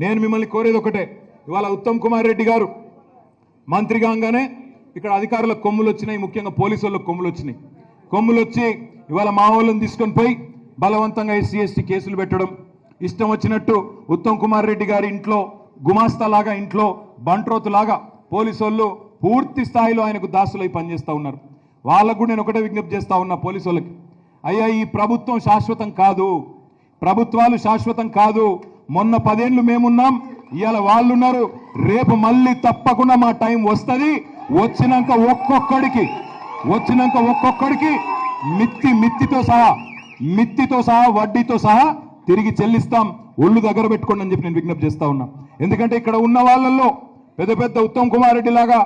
నేను మిమ్మల్ని కోరేది ఒకటే, ఇవాళ ఉత్తమ్ కుమార్ రెడ్డి గారు మంత్రి కాగానే ఇక్కడ అధికారుల కొమ్ములు వచ్చినాయి, ముఖ్యంగా పోలీసు వాళ్ళకి కొమ్ములు వచ్చినాయి. కొమ్ములు వచ్చి ఇవాళ మా వాళ్ళని తీసుకొని పోయి బలవంతంగా ఎస్సీ ఎస్టీ కేసులు పెట్టడం, ఇష్టం వచ్చినట్టు ఉత్తమ్ కుమార్ రెడ్డి గారి ఇంట్లో గుమాస్తాలాగా, ఇంట్లో బంట్రోతులాగా పోలీసు వాళ్ళు పూర్తి స్థాయిలో ఆయనకు దాసులై పనిచేస్తూ ఉన్నారు. వాళ్ళకు కూడా నేను ఒకటే విజ్ఞప్తి చేస్తూ ఉన్నా పోలీసు వాళ్ళకి, అయ్యా ఈ ప్రభుత్వం శాశ్వతం కాదు, ప్రభుత్వాలు శాశ్వతం కాదు. మొన్న 10 ఏళ్ళు మేమున్నాం, ఇవాళ వాళ్ళు ఉన్నారు, రేపు మళ్ళీ తప్పకుండా మా టైం వస్తుంది. వచ్చినాక ఒక్కొక్కడికి మిత్తితో సహా వడ్డీతో సహా తిరిగి చెల్లిస్తాం. ఒళ్ళు దగ్గర పెట్టుకోండి అని చెప్పి నేను విజ్ఞప్తి చేస్తా ఉన్నా. ఎందుకంటే ఇక్కడ ఉన్న వాళ్ళల్లో పెద్ద పెద్ద ఉత్తమ్ కుమార్ రెడ్డి లాగా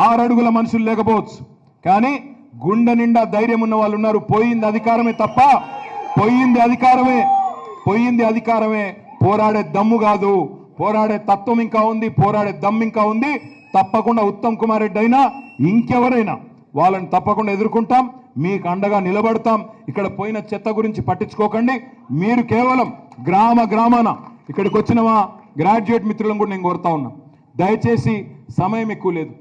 6 అడుగుల మనుషులు లేకపోవచ్చు, కానీ గుండె నిండా ధైర్యం ఉన్న వాళ్ళు ఉన్నారు. పోయింది అధికారమే తప్ప, పోయింది అధికారమే, పోరాడే దమ్ము కాదు. పోరాడే తత్వం ఇంకా ఉంది, పోరాడే దమ్ము ఇంకా ఉంది. తప్పకుండా ఉత్తమ్ కుమార్ రెడ్డి అయినా ఇంకెవరైనా వాళ్ళని తప్పకుండా ఎదుర్కొంటాం, మీకు అండగా నిలబడతాం. ఇక్కడ పోయిన చెత్త గురించి పట్టించుకోకండి. మీరు కేవలం గ్రామాన ఇక్కడికి వచ్చిన మా గ్రాడ్యుయేట్ మిత్రులను కూడా నేను కోరుతా ఉన్నా, దయచేసి సమయం ఎక్కువ లేదు,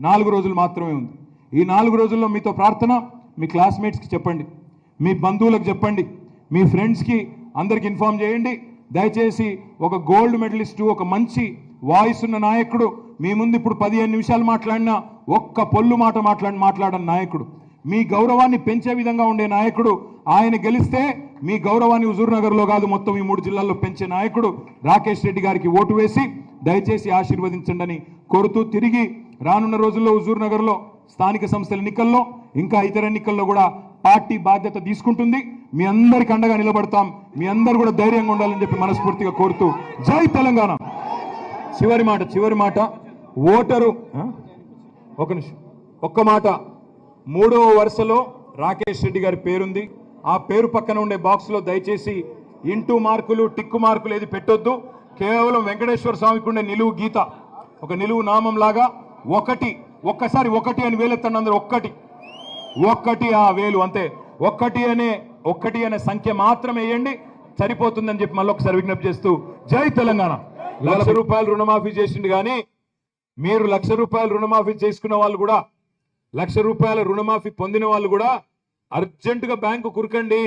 4 రోజులు మాత్రమే ఉంది. ఈ 4 రోజుల్లో మీతో ప్రార్థన, మీ క్లాస్మేట్స్కి చెప్పండి, మీ బంధువులకు చెప్పండి, మీ ఫ్రెండ్స్కి అందరికి ఇన్ఫార్మ్ చేయండి. దయచేసి ఒక గోల్డ్ మెడలిస్టు, ఒక మంచి వాయిస్ ఉన్న నాయకుడు మీ ముందు ఇప్పుడు 15 నిమిషాలు మాట్లాడినా ఒక్క పొల్లు మాట మాట్లాడని నాయకుడు, మీ గౌరవాన్ని పెంచే విధంగా ఉండే నాయకుడు. ఆయన గెలిస్తే మీ గౌరవాన్ని హుజూర్ నగర్లో కాదు మొత్తం ఈ 3 జిల్లాల్లో పెంచే నాయకుడు రాకేష్ రెడ్డి గారికి ఓటు వేసి దయచేసి ఆశీర్వదించండి అని కోరుతూ, తిరిగి రానున్న రోజుల్లో హుజూర్ నగర్లో స్థానిక సంస్థల ఎన్నికల్లో ఇంకా ఇతర ఎన్నికల్లో కూడా పార్టీ బాధ్యత తీసుకుంటుంది. మీ అందరికి అండగా నిలబడతాం, మీ అందరు కూడా ధైర్యంగా ఉండాలని చెప్పి మనస్ఫూర్తిగా కోరుతూ, జై తెలంగాణ. చివరి మాట ఓటరు, ఒక నిమిషం, ఒక్క మాట. 3వ వరుసలో రాకేష్ రెడ్డి గారి పేరుంది. ఆ పేరు పక్కన ఉండే బాక్స్లో దయచేసి ఇంటూ మార్కులు, టిక్కు మార్కులు ఏది పెట్టొద్దు. కేవలం వెంకటేశ్వర స్వామికి ఉండే నిలువు గీత, ఒక నిలువు నామం లాగా ఒక్కసారి 1 అని వేలెత్తండి అందరూ. 1 ఆ వేలు అంతే. 1 అనే సంఖ్య మాత్రమే వేయండి, సరిపోతుందని చెప్పి మళ్ళీ ఒకసారి విజ్ఞప్తి చేస్తూ, జై తెలంగాణ. ₹1,00,000 రుణమాఫీ చేసిండు, కానీ మీరు ₹1,00,000 రుణమాఫీ చేసుకున్న వాళ్ళు కూడా, ₹1,00,000 రుణమాఫీ పొందిన వాళ్ళు కూడా అర్జెంటుగా బ్యాంకు కురకండి,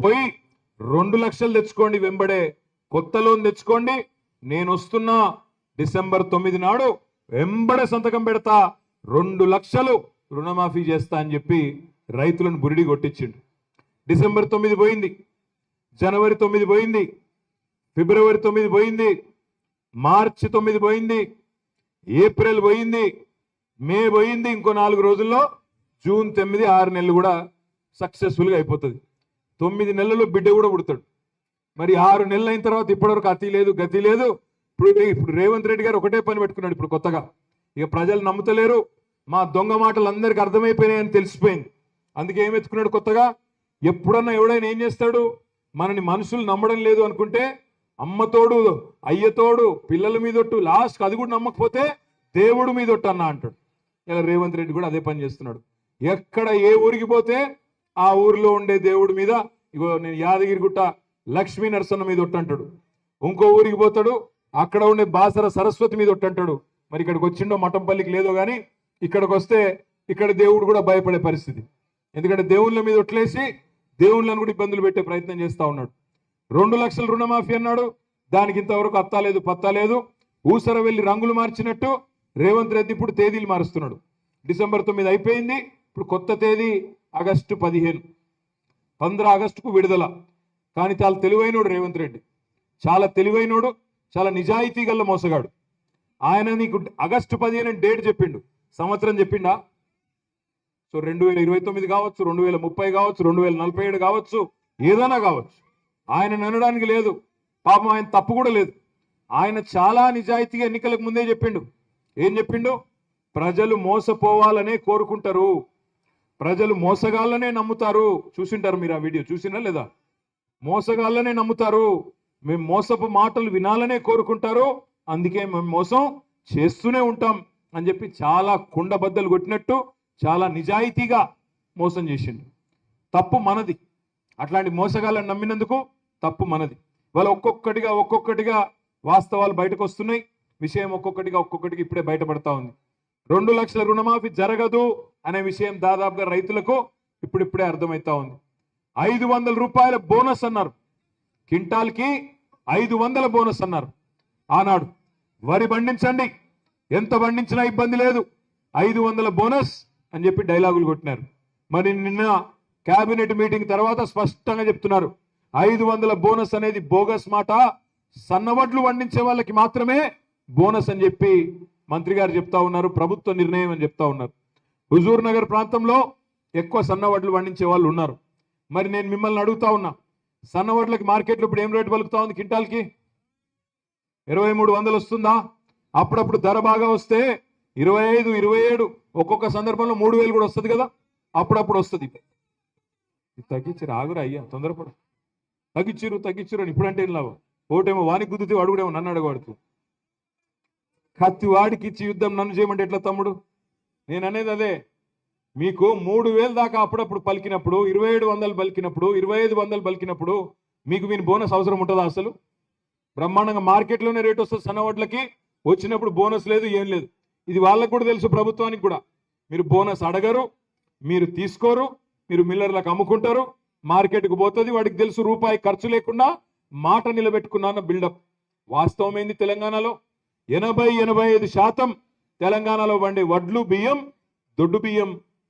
పోయి 2 లక్షలు తెచ్చుకోండి, వెంబడే కొత్త లోన్ తెచ్చుకోండి. నేను వస్తున్నా డిసెంబర్ 9 నాడు వెంబడే సంతకం పెడతా, 2 లక్షలు రుణమాఫీ చేస్తా అని చెప్పి రైతులను బురిడి కొట్టించిండు. డిసెంబర్ 9 పోయింది, జనవరి 9 పోయింది, ఫిబ్రవరి 9 పోయింది, మార్చి 9 పోయింది, ఏప్రిల్ పోయింది, మే పోయింది. ఇంకో 4 రోజుల్లో జూన్ 9, 6 నెలలు కూడా సక్సెస్ఫుల్గా అయిపోతుంది. 9 నెలల్లో బిడ్డ కూడా పుడతాడు. మరి 6 నెలలు అయిన తర్వాత ఇప్పటివరకు అతి లేదు, గతి లేదు. ఇప్పుడు రేవంత్ రెడ్డి గారు ఒకటే పని పెట్టుకున్నాడు ఇప్పుడు కొత్తగా. ఇక ప్రజలు నమ్ముతలేరు, మా దొంగ మాటలు అందరికి అర్థమైపోయినాయని తెలిసిపోయింది. అందుకే ఏం ఎత్తుకున్నాడు కొత్తగా, ఎప్పుడన్నా ఎవడైనా ఏం చేస్తాడు, మనని మనుషులు నమ్మడం లేదు అనుకుంటే అమ్మతోడు, అయ్యతోడు, పిల్లల మీదొట్టు, లాస్ట్ అది కూడా నమ్మకపోతే దేవుడు మీదొట్టు అన్న అంటాడు. ఇలా రేవంత్ రెడ్డి కూడా అదే పని చేస్తున్నాడు. ఎక్కడ ఏ ఊరికి పోతే ఆ ఊరిలో ఉండే దేవుడి మీద, ఇగో నేను యాదగిరిగుట్ట లక్ష్మీ నరసన్న మీద ఒట్టు అంటాడు. ఇంకో ఊరికి పోతాడు, అక్కడ ఉండే బాసర సరస్వతి మీద ఒట్టు అంటాడు. మరి ఇక్కడికి వచ్చిండో మఠంపల్లికి లేదో కానీ ఇక్కడికి వస్తే ఇక్కడ దేవుడు కూడా భయపడే పరిస్థితి. ఎందుకంటే దేవుళ్ళ మీద ఒట్లేసి దేవుళ్ళను కూడా ఇబ్బందులు పెట్టే ప్రయత్నం చేస్తూ ఉన్నాడు. 2 లక్షల రుణమాఫీ అన్నాడు, దానికి ఇంతవరకు అత్తాలేదు పత్తాలేదు. ఊసర వెళ్ళి రంగులు మార్చినట్టు రేవంత్ రెడ్డి ఇప్పుడు తేదీలు మారుస్తున్నాడు. డిసెంబర్ 9 అయిపోయింది, ఇప్పుడు కొత్త తేదీ ఆగస్టు 15, 15 ఆగస్టుకు విడుదల. కానీ చాలా తెలివైనోడు రేవంత్ రెడ్డి, చాలా తెలివైనోడు, చాలా నిజాయితీ గల్ల మోసగాడు. ఆయన నీకు ఆగస్టు 15 డేట్ చెప్పిండు, సంవత్సరం చెప్పిండా? సో 2029 కావచ్చు, 2030 కావచ్చు, 2047 కావచ్చు, ఏదైనా కావచ్చు. ఆయన అనడానికి లేదు, పాపం ఆయన తప్పు కూడా లేదు. ఆయన చాలా నిజాయితీగా ఎన్నికలకు ముందే చెప్పిండు. ఏం చెప్పిండు? ప్రజలు మోసపోవాలనే కోరుకుంటారు, ప్రజలు మోసగాళ్ళనే నమ్ముతారు. చూసింటారు మీరు ఆ వీడియో, చూసినా లేదా? మోసగాళ్ళనే నమ్ముతారు, మేము మోసపు మాటలు వినాలనే కోరుకుంటారు, అందుకే మేము మోసం చేస్తూనే ఉంటాం అని చెప్పి చాలా కుండబద్దలు కొట్టినట్టు చాలా నిజాయితీగా మోసం చేసిండు. తప్పు మనది, అట్లాంటి మోసగాళ్ళని నమ్మినందుకు తప్పు మనది. వాళ్ళు ఒక్కొక్కటిగా వాస్తవాలు బయటకు వస్తున్నాయి. విషయం ఒక్కొక్కటిగా ఇప్పుడే బయటపడతా ఉంది. 2 లక్షల రుణమాఫీ జరగదు అనే విషయం దాదాపుగా రైతులకు ఇప్పుడిప్పుడే అర్థమవుతా ఉంది. 500 రూపాయల బోనస్ అన్నారు, క్వింటాల్కి 500 బోనస్ అన్నారు. ఆనాడు వరి పండించండి, ఎంత పండించినా ఇబ్బంది లేదు, 500 బోనస్ అని చెప్పి డైలాగులు కొట్టినారు. మరి నిన్న కేబినెట్ మీటింగ్ తర్వాత స్పష్టంగా చెప్తున్నారు 500 బోనస్ అనేది బోగస్ మాట, సన్నవడ్లు పండించే వాళ్ళకి మాత్రమే బోనస్ అని చెప్పి మంత్రి గారు చెప్తా ఉన్నారు. ప్రభుత్వ నిర్ణయం అని చెప్తా ఉన్నారు. హుజూర్ నగర్ ప్రాంతంలో ఎక్కువ సన్నవడ్లు పండించే వాళ్ళు ఉన్నారు. మరి నేను మిమ్మల్ని అడుగుతా ఉన్నా, సన్నవడ్లకి మార్కెట్లో ఇప్పుడు ఏం రేటు పలుకుతా ఉంది? క్వింటాల్కి 2300 వస్తుందా? అప్పుడప్పుడు ధర బాగా వస్తే 25, 27, ఒక్కొక్క సందర్భంలో 3000 కూడా వస్తుంది కదా, అప్పుడప్పుడు వస్తుంది. తగ్గించారు, ఆగురా అయ్యా, తొందరపడు. తగ్గించారు అని ఇప్పుడంటే ఏం లాభం? ఓటేమో వానికి గుద్దుతూ అడుగుడేమో నన్ను అడగబడుతూ, కత్తి వాడికి ఇచ్చి యుద్ధం నన్ను చేయమంటే ఎట్లా తమ్ముడు? నేను అనేది అదే, మీకు 3000 దాకా అప్పుడప్పుడు పలికినప్పుడు, 2700 పలికినప్పుడు, 2500 పలికినప్పుడు మీకు మీ బోనస్ అవసరం ఉంటుందా? అసలు బ్రహ్మాండంగా మార్కెట్లోనే రేట్ వస్తుంది సన్నవడ్లకి, వచ్చినప్పుడు బోనస్ లేదు, ఏం లేదు. ఇది వాళ్ళకు కూడా తెలుసు, ప్రభుత్వానికి కూడా. మీరు బోనస్ అడగరు, మీరు తీసుకోరు, మీరు మిల్లర్లకు అమ్ముకుంటారు, మార్కెట్కు పోతుంది, వాడికి తెలుసు రూపాయి ఖర్చు లేకుండా మాట నిలబెట్టుకున్నాన్న బిల్డప్. వాస్తవం ఏంది? తెలంగాణలో 80-85% తెలంగాణలో పండే వడ్లు బియ్యం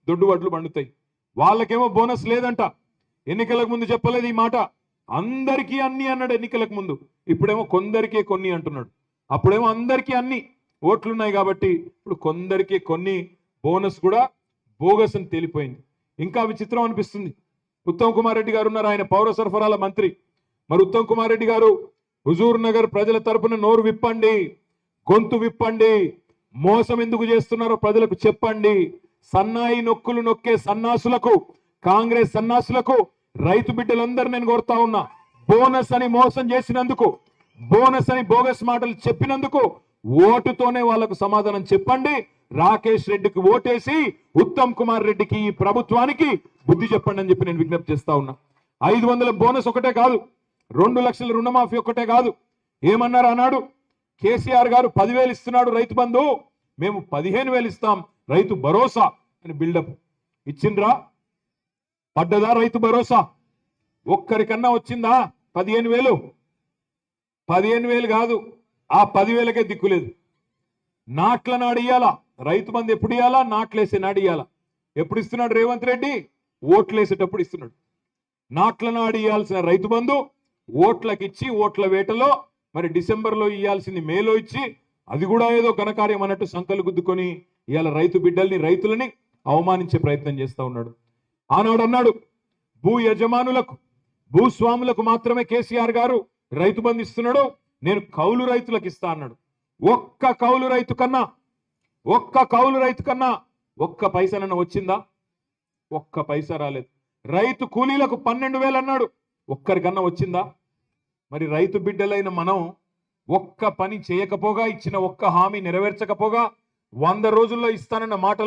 దొడ్డు వడ్లు పండుతాయి. వాళ్ళకేమో బోనస్ లేదంట. ఎన్నికలకు ముందు చెప్పలేదు ఈ మాట, అందరికీ అన్ని అన్నాడు ఎన్నికలకు ముందు. ఇప్పుడేమో కొందరికే కొన్ని అంటున్నాడు. అప్పుడేమో అందరికీ అన్ని ఓట్లున్నాయి కాబట్టి ఇప్పుడు కొందరికే కొన్ని, బోనస్ కూడా బోగస్ అని తేలిపోయింది. ఇంకా విచిత్రం అనిపిస్తుంది. ఉత్తమ్ కుమార్ రెడ్డి గారు ఉన్నారు, ఆయన పౌర సరఫరాల మంత్రి. మరి ఉత్తమ్ కుమార్ రెడ్డి గారు హుజూర్ నగర్ ప్రజల తరపున నోరు విప్పండి, గొంతు విప్పండి, మోసం ఎందుకు చేస్తున్నారో ప్రజలకు చెప్పండి. సన్నాయి నొక్కులు నొక్కే సన్నాసులకు, కాంగ్రెస్ సన్నాసులకు, రైతు బిడ్డలందరూ నేను కోరుతా ఉన్నా, బోనస్ అని మోసం చేసినందుకు, బోనస్ అని బోగస్ మాటలు చెప్పినందుకు ఓటుతోనే వాళ్లకు సమాధానం చెప్పండి. రాకేష్ రెడ్డికి ఓటేసి ఉత్తమ్ కుమార్ రెడ్డికి, ఈ ప్రభుత్వానికి బుద్ధి చెప్పండి అని చెప్పి నేను విజ్ఞప్తి చేస్తా ఉన్నా. 500 బోనస్ ఒకటే కాదు, 2 లక్షల రుణమాఫీ ఒకటే కాదు. ఏమన్నారు అన్నాడు? కేసీఆర్ గారు 10,000 ఇస్తున్నాడు రైతు బంధు, మేము 15,000 ఇస్తాం రైతు భరోసా అని బిల్డప్ ఇచ్చిండ్రా? పడ్డదా రైతు భరోసా? ఒక్కరికన్నా వచ్చిందా 15,000? 15,000 కాదు, ఆ 10,000కే దిక్కులేదు. నాట్ల నాడు ఇయ్యాలా రైతు బంధు? ఎప్పుడు ఇయ్యాలా? నాట్లేసే నాడు ఇయ్యాలా. ఎప్పుడు ఇస్తున్నాడు రేవంత్ రెడ్డి? ఓట్లేసేటప్పుడు ఇస్తున్నాడు. నాట్ల నాడు ఇయ్యాల్సిన రైతు బంధు ఓట్లకిచ్చి, ఓట్ల వేటలో మరి డిసెంబర్లో ఇయ్యాల్సింది మేలో ఇచ్చి, అది కూడా ఏదో ఘనకార్యం అన్నట్టు సంకలు గుద్దుకొని ఇవాళ రైతు బిడ్డల్ని, రైతులని అవమానించే ప్రయత్నం చేస్తా ఉన్నాడు. ఆనాడు అన్నాడు భూ యజమానులకు, భూస్వాములకు మాత్రమే కేసీఆర్ గారు రైతు బంధు ఇస్తున్నాడు, నేను కౌలు రైతులకు ఇస్తా అన్నాడు. ఒక్క కౌలు రైతు కన్నా ఒక్క పైసనన్నా వచ్చిందా? ఒక్క పైసా రాలేదు. రైతు కూలీలకు 12,000 అన్నాడు, ఒక్కరికన్నా వచ్చిందా? మరి రైతు బిడ్డలైన మనం ఒక్క పని చేయకపోగా, ఇచ్చిన ఒక్క హామీ నెరవేర్చకపోగా, 100 రోజుల్లో ఇస్తానన్న మాటలు